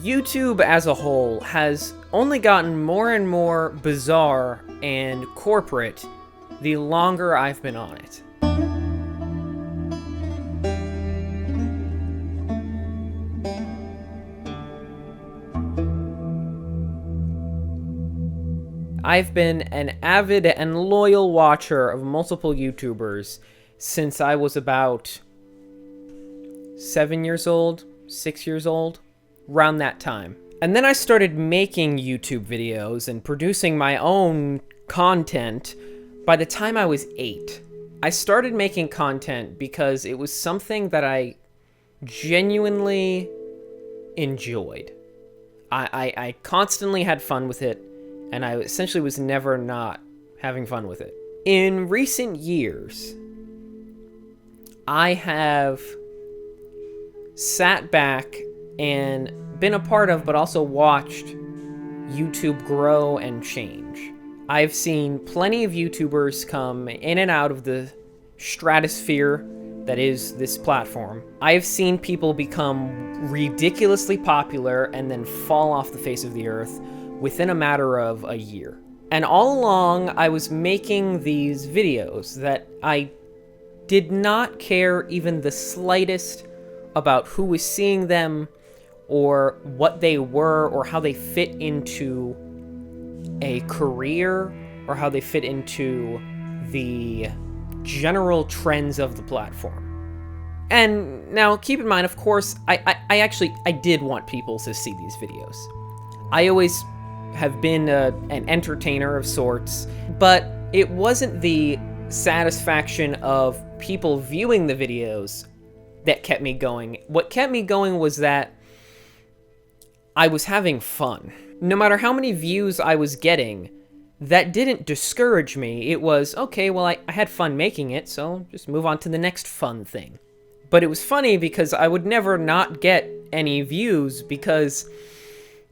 YouTube as a whole has only gotten more and more bizarre and corporate the longer I've been on it. I've been an avid and loyal watcher of multiple YouTubers since I was about 7 years old, 6 years old, around that time. And then I started making YouTube videos and producing my own content by the time I was 8. I started making content because it was something that I genuinely enjoyed. I constantly had fun with it, and I essentially was never not having fun with it. In recent years, I have sat back and been a part of, but also watched YouTube grow and change. I've seen plenty of YouTubers come in and out of the stratosphere that is this platform. I've seen people become ridiculously popular and then fall off the face of the earth within a matter of a year. And all along, I was making these videos that I did not care even the slightest about who was seeing them, or what they were, or how they fit into a career, or how they fit into the general trends of the platform. And now, keep in mind, of course, I did want people to see these videos. I always have been an entertainer of sorts, but it wasn't the satisfaction of people viewing the videos that kept me going. What kept me going was that I was having fun. No matter how many views I was getting, that didn't discourage me. It was, okay, well, I had fun making it, so just move on to the next fun thing. But it was funny because I would never not get any views, because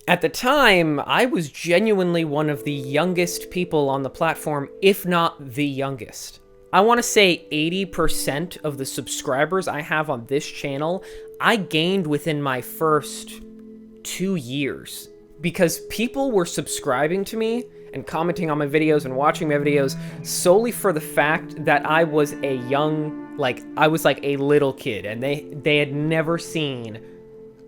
at the time, I was genuinely one of the youngest people on the platform, if not the youngest. I want to say 80% of the subscribers I have on this channel, I gained within my first 2 years, because people were subscribing to me and commenting on my videos and watching my videos solely for the fact that I was a young, I was like a little kid, and they had never seen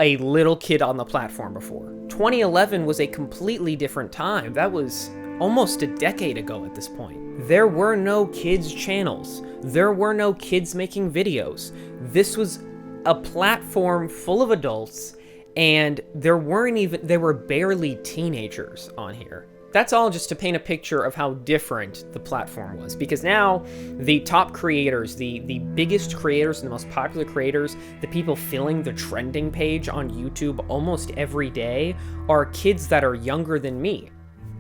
a little kid on the platform before. 2011 was a completely different time. That was almost a decade ago at this point. There were no kids' channels. There were no kids making videos. This was a platform full of adults, and there were barely teenagers on here. That's all just to paint a picture of how different the platform was, because now the top creators, the biggest creators and the most popular creators, the people filling the trending page on YouTube almost every day, are kids that are younger than me.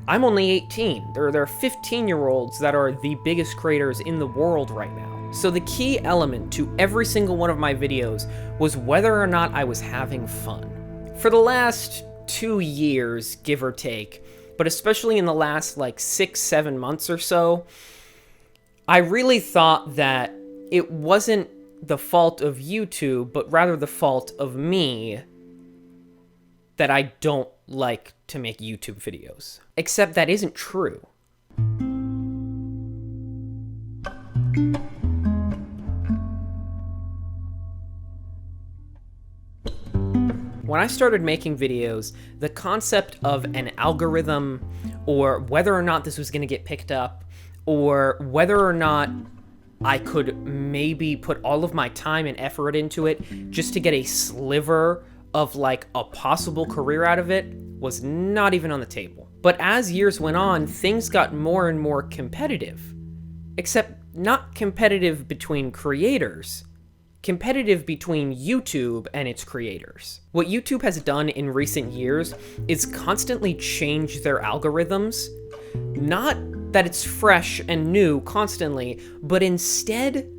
I'm only 18. There are 15-year-olds that are the biggest creators in the world right now. So the key element to every single one of my videos was whether or not I was having fun. For the last 2 years, give or take, but especially in the last 6-7 months or so, I really thought that it wasn't the fault of YouTube, but rather the fault of me that I don't like to make YouTube videos. Except that isn't true. When I started making videos, the concept of an algorithm, or whether or not this was going to get picked up, or whether or not I could maybe put all of my time and effort into it just to get a sliver of a possible career out of it, was not even on the table. But as years went on, things got more and more competitive. Except not competitive between creators, competitive between YouTube and its creators. What YouTube has done in recent years is constantly change their algorithms. Not that it's fresh and new constantly, but instead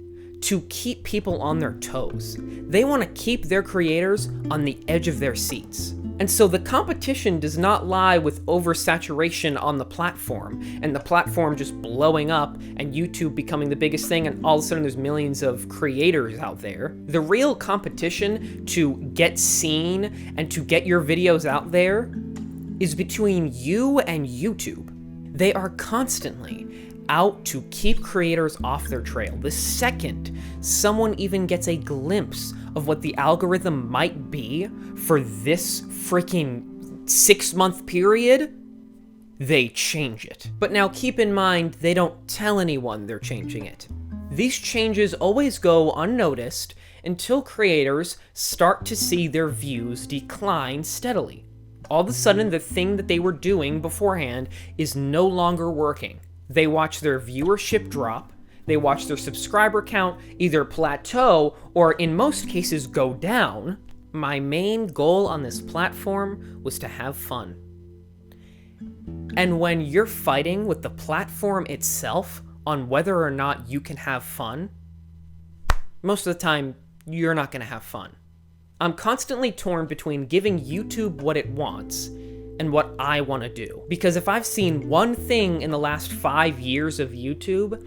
to keep people on their toes. They want to keep their creators on the edge of their seats. And so the competition does not lie with oversaturation on the platform, and the platform just blowing up, and YouTube becoming the biggest thing, and all of a sudden there's millions of creators out there. The real competition to get seen and to get your videos out there is between you and YouTube. They are constantly out to keep creators off their trail. The second someone even gets a glimpse of what the algorithm might be for this freaking 6-month period, they change it. But now keep in mind, they don't tell anyone they're changing it. These changes always go unnoticed until creators start to see their views decline steadily. All of a sudden, the thing that they were doing beforehand is no longer working. They watch their viewership drop, they watch their subscriber count either plateau or in most cases go down. My main goal on this platform was to have fun. And when you're fighting with the platform itself on whether or not you can have fun, most of the time, you're not going to have fun. I'm constantly torn between giving YouTube what it wants and what I want to do. Because if I've seen one thing in the last 5 years of YouTube,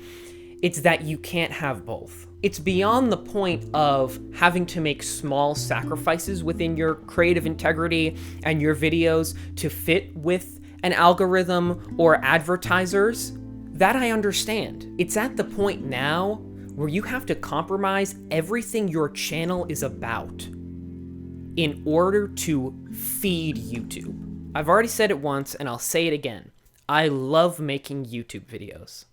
it's that you can't have both. It's beyond the point of having to make small sacrifices within your creative integrity and your videos to fit with an algorithm or advertisers. That I understand. It's at the point now where you have to compromise everything your channel is about in order to feed YouTube. I've already said it once, and I'll say it again. I love making YouTube videos.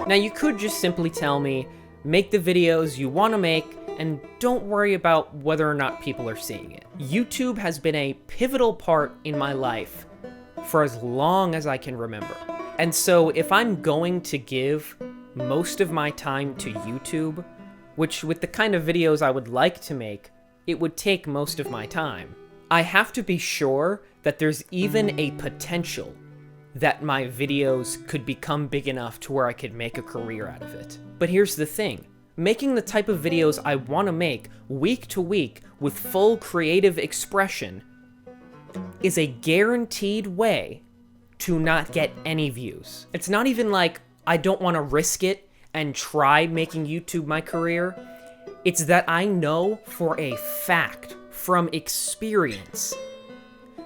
Now, you could just simply tell me, make the videos you want to make, and don't worry about whether or not people are seeing it. YouTube has been a pivotal part in my life for as long as I can remember. And so if I'm going to give most of my time to YouTube, which with the kind of videos I would like to make, it would take most of my time, I have to be sure that there's even a potential that my videos could become big enough to where I could make a career out of it. But here's the thing. Making the type of videos I want to make week to week with full creative expression is a guaranteed way to not get any views. It's not even like I don't want to risk it and try making YouTube my career. It's that I know for a fact, from experience,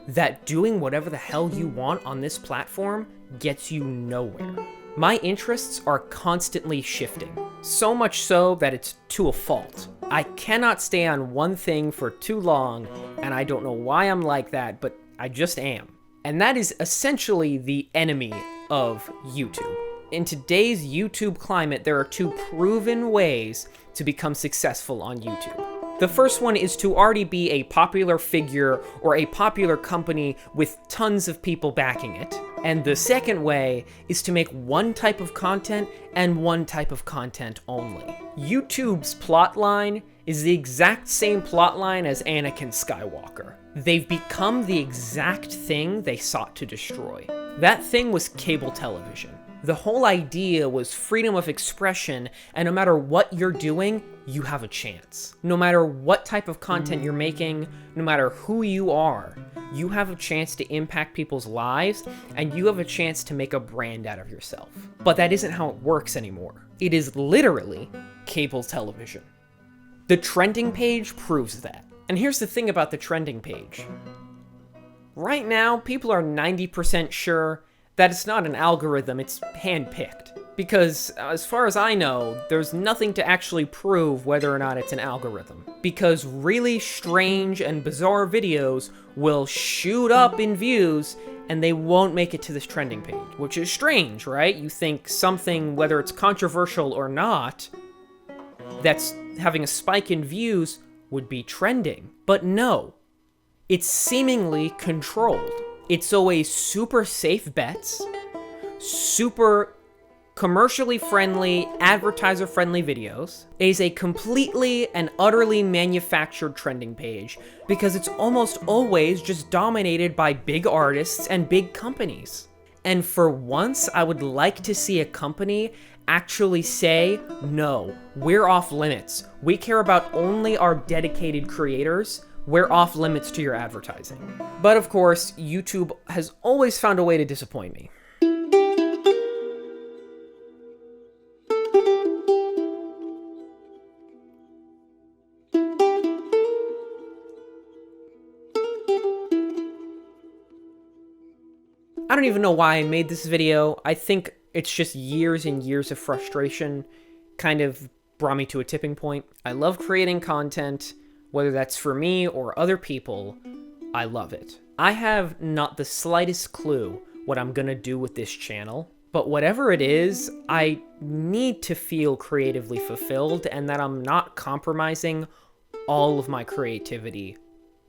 that doing whatever the hell you want on this platform gets you nowhere. My interests are constantly shifting, so much so that it's to a fault. I cannot stay on one thing for too long, and I don't know why I'm like that, but I just am. And that is essentially the enemy of YouTube. In today's YouTube climate, there are two proven ways to become successful on YouTube. The first one is to already be a popular figure or a popular company with tons of people backing it. And the second way is to make one type of content and one type of content only. YouTube's plotline is the exact same plotline as Anakin Skywalker. They've become the exact thing they sought to destroy. That thing was cable television. The whole idea was freedom of expression, and no matter what you're doing, you have a chance. No matter what type of content you're making, no matter who you are, you have a chance to impact people's lives, and you have a chance to make a brand out of yourself. But that isn't how it works anymore. It is literally cable television. The trending page proves that. And here's the thing about the trending page. Right now, people are 90% sure that it's not an algorithm, it's handpicked. Because, as far as I know, there's nothing to actually prove whether or not it's an algorithm. Because really strange and bizarre videos will shoot up in views, and they won't make it to this trending page. Which is strange, right? You think something, whether it's controversial or not, that's having a spike in views would be trending. But no, it's seemingly controlled. It's always super safe bets, super commercially friendly, advertiser friendly videos is a completely and utterly manufactured trending page because it's almost always just dominated by big artists and big companies. And for once, I would like to see a company actually say, no, we're off limits. We care about only our dedicated creators. We're off limits to your advertising. But of course, YouTube has always found a way to disappoint me. I don't even know why I made this video. I think it's just years and years of frustration kind of brought me to a tipping point. I love creating content, whether that's for me or other people. I love it. I have not the slightest clue what I'm gonna do with this channel, but whatever it is, I need to feel creatively fulfilled and that I'm not compromising all of my creativity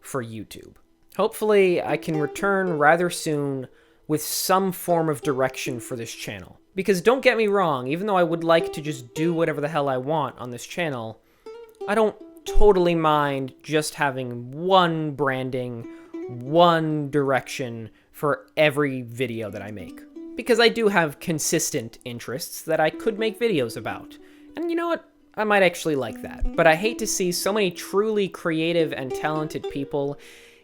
for YouTube. Hopefully, I can return rather soon with some form of direction for this channel. Because don't get me wrong, even though I would like to just do whatever the hell I want on this channel, I don't totally mind just having one branding, one direction for every video that I make. Because I do have consistent interests that I could make videos about. And you know what? I might actually like that. But I hate to see so many truly creative and talented people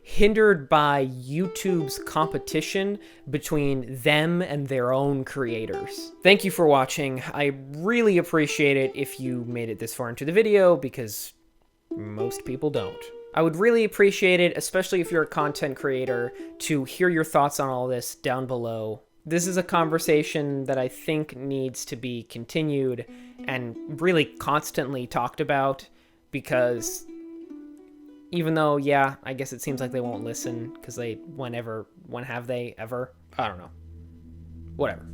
hindered by YouTube's competition between them and their own creators. Thank you for watching. I really appreciate it if you made it this far into the video, because most people don't. I would really appreciate it, especially if you're a content creator, to hear your thoughts on all this down below. This is a conversation that I think needs to be continued and really constantly talked about, because even though, yeah, I guess it seems like they won't listen, because when have they ever? I don't know. Whatever.